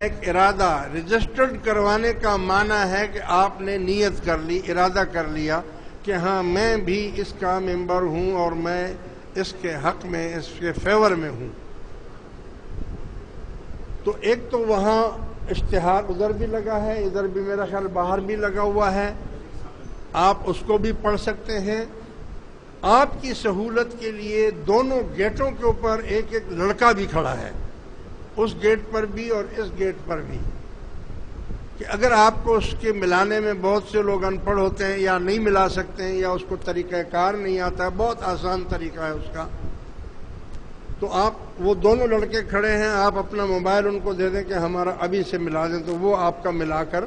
ایک ارادہ رجسٹرڈ کروانے کا معنی ہے کہ آپ نے نیت کر لی، ارادہ کر لیا کہ ہاں میں بھی اس کا ممبر ہوں اور میں اس کے حق میں، اس کے فیور میں ہوں۔ تو ایک تو وہاں اشتہار ادھر بھی لگا ہے، ادھر بھی میرا خیال باہر بھی لگا ہوا ہے، آپ اس کو بھی پڑھ سکتے ہیں۔ آپ کی سہولت کے لیے دونوں گیٹوں کے اوپر ایک ایک لڑکا بھی کھڑا ہے، اس گیٹ پر بھی اور اس گیٹ پر بھی، کہ اگر آپ کو اس کے ملانے میں بہت سے لوگ ان پڑھ ہوتے ہیں یا نہیں ملا سکتے ہیں یا اس کو طریقہ کار نہیں آتا ہے، بہت آسان طریقہ ہے اس کا، تو آپ وہ دونوں لڑکے کھڑے ہیں، آپ اپنا موبائل ان کو دے دیں کہ ہمارا ابھی سے ملا دیں، تو وہ آپ کا ملا کر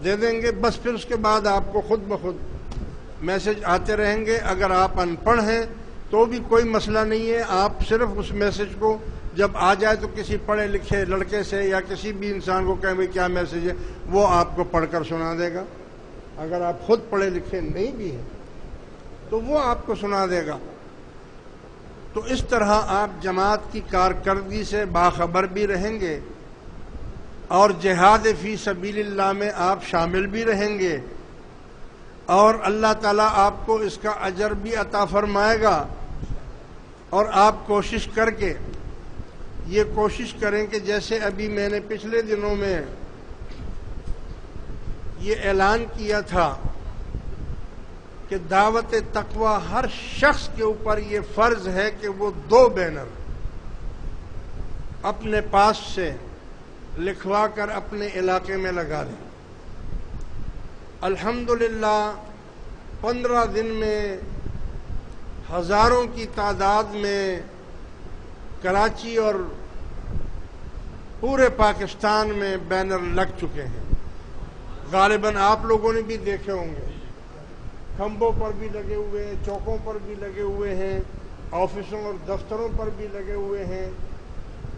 دے دیں گے۔ بس پھر اس کے بعد آپ کو خود بخود میسج آتے رہیں گے۔ اگر آپ ان پڑھ ہیں تو بھی کوئی مسئلہ نہیں ہے، آپ صرف اس میسج کو جب آ جائے تو کسی پڑھے لکھے لڑکے سے یا کسی بھی انسان کو کہیں بھائی کیا میسج ہے، وہ آپ کو پڑھ کر سنا دے گا۔ اگر آپ خود پڑھے لکھے نہیں بھی ہیں تو وہ آپ کو سنا دے گا۔ تو اس طرح آپ جماعت کی کارکردگی سے باخبر بھی رہیں گے اور جہاد فی سبیل اللہ میں آپ شامل بھی رہیں گے، اور اللہ تعالیٰ آپ کو اس کا اجر بھی عطا فرمائے گا۔ اور آپ کوشش کر کے یہ کوشش کریں کہ جیسے ابھی میں نے پچھلے دنوں میں یہ اعلان کیا تھا کہ دعوت تقویٰ ہر شخص کے اوپر یہ فرض ہے کہ وہ 2 بینر اپنے پاس سے لکھوا کر اپنے علاقے میں لگا دیں۔ الحمدللہ 15 دن میں ہزاروں کی تعداد میں کراچی اور پورے پاکستان میں بینر لگ چکے ہیں۔ غالباً آپ لوگوں نے بھی دیکھے ہوں گے، کھمبوں پر بھی لگے ہوئے ہیں، چوکوں پر بھی لگے ہوئے ہیں، آفسوں اور دفتروں پر بھی لگے ہوئے ہیں۔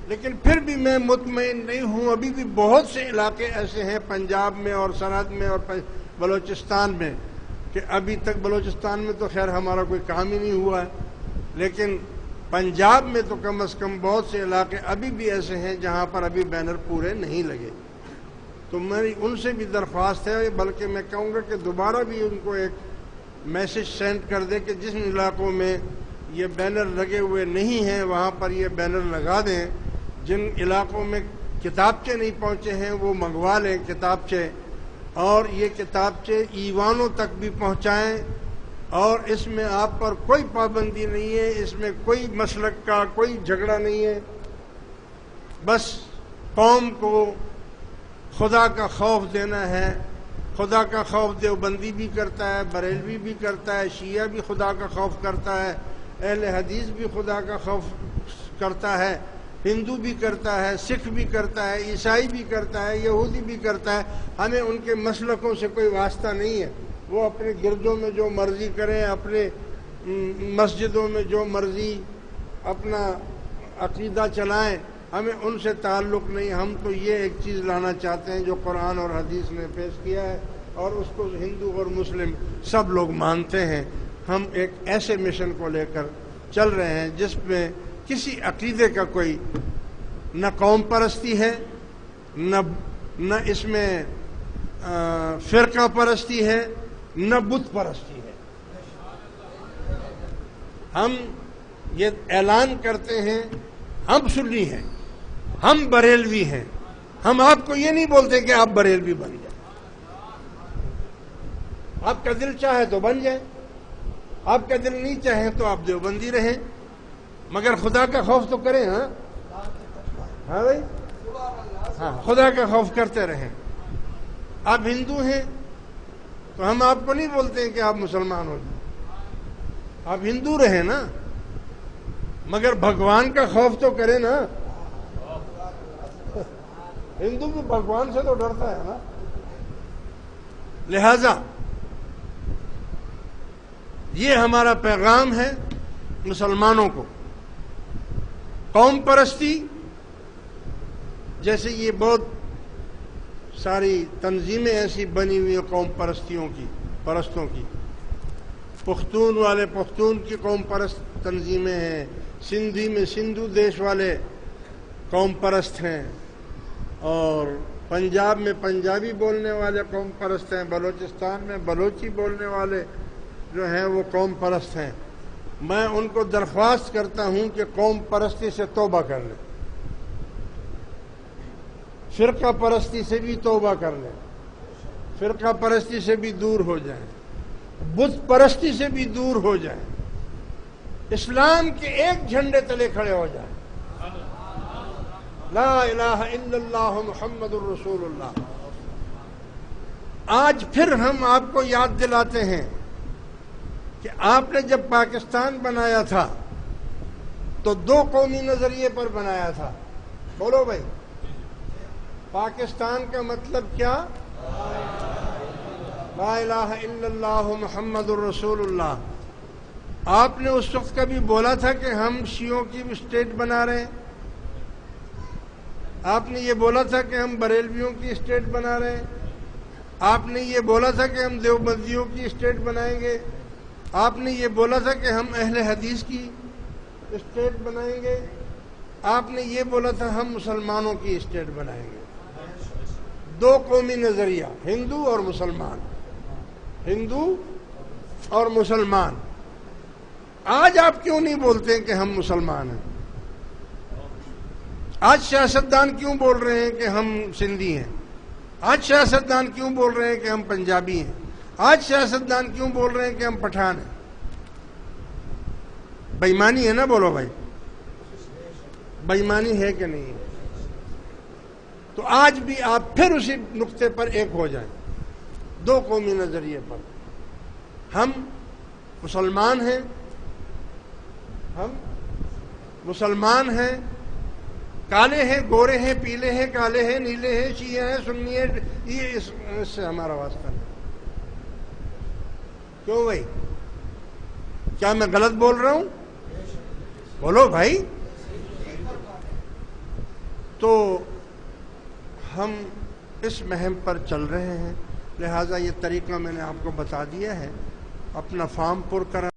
لیکن پھر بھی میں مطمئن نہیں ہوں، ابھی بھی بہت سے علاقے ایسے ہیں پنجاب میں اور سرحد میں اور بلوچستان میں، کہ ابھی تک بلوچستان میں تو خیر ہمارا کوئی کام ہی نہیں ہوا ہے، لیکن پنجاب میں تو کم از کم بہت سے علاقے ابھی بھی ایسے ہیں جہاں پر ابھی بینر پورے نہیں لگے۔ تو میری ان سے بھی درخواست ہے، بلکہ میں کہوں گا کہ دوبارہ بھی ان کو ایک میسج سینڈ کر دیں کہ جن علاقوں میں یہ بینر لگے ہوئے نہیں ہیں وہاں پر یہ بینر لگا دیں۔ جن علاقوں میں کتابچے نہیں پہنچے ہیں وہ منگوا لیں کتابچے، اور یہ کتابچے ایوانوں تک بھی پہنچائیں، اور اس میں آپ پر کوئی پابندی نہیں ہے، اس میں کوئی مسلک کا کوئی جھگڑا نہیں ہے، بس قوم کو خدا کا خوف دینا ہے۔ خدا کا خوف دیوبندی بھی کرتا ہے، بریلوی بھی کرتا ہے، شیعہ بھی خدا کا خوف کرتا ہے، اہل حدیث بھی خدا کا خوف کرتا ہے، ہندو بھی کرتا ہے، سکھ بھی کرتا ہے، عیسائی بھی کرتا ہے، یہودی بھی کرتا ہے۔ ہمیں ان کے مسلکوں سے کوئی واسطہ نہیں ہے، وہ اپنے گرجوں میں جو مرضی کریں، اپنے مسجدوں میں جو مرضی اپنا عقیدہ چلائیں، ہمیں ان سے تعلق نہیں۔ ہم تو یہ ایک چیز لانا چاہتے ہیں جو قرآن اور حدیث نے پیش کیا ہے، اور اس کو ہندو اور مسلم سب لوگ مانتے ہیں۔ ہم ایک ایسے مشن کو لے کر چل رہے ہیں جس میں کسی عقیدے کا کوئی نہ قوم پرستی ہے، نہ اس میں فرقہ پرستی ہے، نہ بت پرستی ہے۔ ہم یہ اعلان کرتے ہیں ہم سنی ہیں، ہم بریلوی ہیں، ہم آپ کو یہ نہیں بولتے کہ آپ بریلوی بن جائیں، آپ کا دل چاہے تو بن جائیں، آپ کا دل نہیں چاہے تو آپ دیوبندی رہیں، مگر خدا کا خوف تو کریں۔ ہاں ہاں بھائی، ہاں خدا کا خوف کرتے رہیں۔ آپ ہندو ہیں تو ہم آپ کو نہیں بولتے ہیں کہ آپ مسلمان ہو جائیں، آپ ہندو رہیں نا، مگر بھگوان کا خوف تو کریں نا۔ ہندو بھی بھگوان سے تو ڈرتا ہے نا۔ لہذا یہ ہمارا پیغام ہے مسلمانوں کو۔ قوم پرستی جیسے یہ بہت ساری تنظیمیں ایسی بنی ہوئی ہیں قوم پرستوں کی، پختون والے پختون کی قوم پرست تنظیمیں ہیں، سندھی میں سندھو دیش والے قوم پرست ہیں، اور پنجاب میں پنجابی بولنے والے قوم پرست ہیں، بلوچستان میں بلوچی بولنے والے جو ہیں وہ قوم پرست ہیں۔ میں ان کو درخواست کرتا ہوں کہ قوم پرستی سے توبہ کر لیں، فرقہ پرستی سے بھی توبہ کر لیں، فرقہ پرستی سے بھی دور ہو جائیں، بت پرستی سے بھی دور ہو جائیں، اسلام کے ایک جھنڈے تلے کھڑے ہو جائیں، لا الہ الا اللہ محمد الرسول اللہ۔ آج پھر ہم آپ کو یاد دلاتے ہیں کہ آپ نے جب پاکستان بنایا تھا تو دو قومی نظریے پر بنایا تھا۔ بولو بھائی، پاکستان کا مطلب کیا؟ لا الہ الا اللہ محمد الرسول اللہ۔ آپ نے اس وقت کبھی بولا تھا کہ ہم شیعوں کی اسٹیٹ بنا رہے ہیں؟ آپ نے یہ بولا تھا کہ ہم بریلویوں کی اسٹیٹ بنا رہے ہیں؟ آپ نے یہ بولا تھا کہ ہم دیوبندیوں کی اسٹیٹ بنائیں گے؟ آپ نے یہ بولا تھا کہ ہم اہل حدیث کی اسٹیٹ بنائیں گے؟ آپ نے یہ بولا تھا ہم مسلمانوں کی اسٹیٹ بنائیں گے؟ دو قومی نظریہ، ہندو اور مسلمان، ہندو اور مسلمان۔ آج آپ کیوں نہیں بولتے ہیں کہ ہم مسلمان ہیں؟ آج سیاستدان کیوں بول رہے ہیں کہ ہم سندھی ہیں؟ آج سیاستدان کیوں بول رہے ہیں کہ ہم پنجابی ہیں؟ آج سیاستدان کیوں بول رہے ہیں کہ ہم پٹھان ہیں؟ بےایمانی ہے نا؟ بولو بھائی، بےایمانی ہے کہ نہیں ہے؟ تو آج بھی آپ پھر اسی نقطے پر ایک ہو جائیں، دو قومی نظریے پر۔ ہم مسلمان ہیں، ہم مسلمان ہیں، کالے ہیں، گورے ہیں، پیلے ہیں، کالے ہیں، نیلے ہیں، شیعہ ہیں، سنی ہیں، یہ اس سے ہمارا واسطہ نہیں۔ کیوں بھائی؟ کیا میں غلط بول رہا ہوں؟ بولو بھائی۔ تو ہم اس مہم پر چل رہے ہیں، لہٰذا یہ طریقہ میں نے آپ کو بتا دیا ہے۔ اپنا فارم پر کریں۔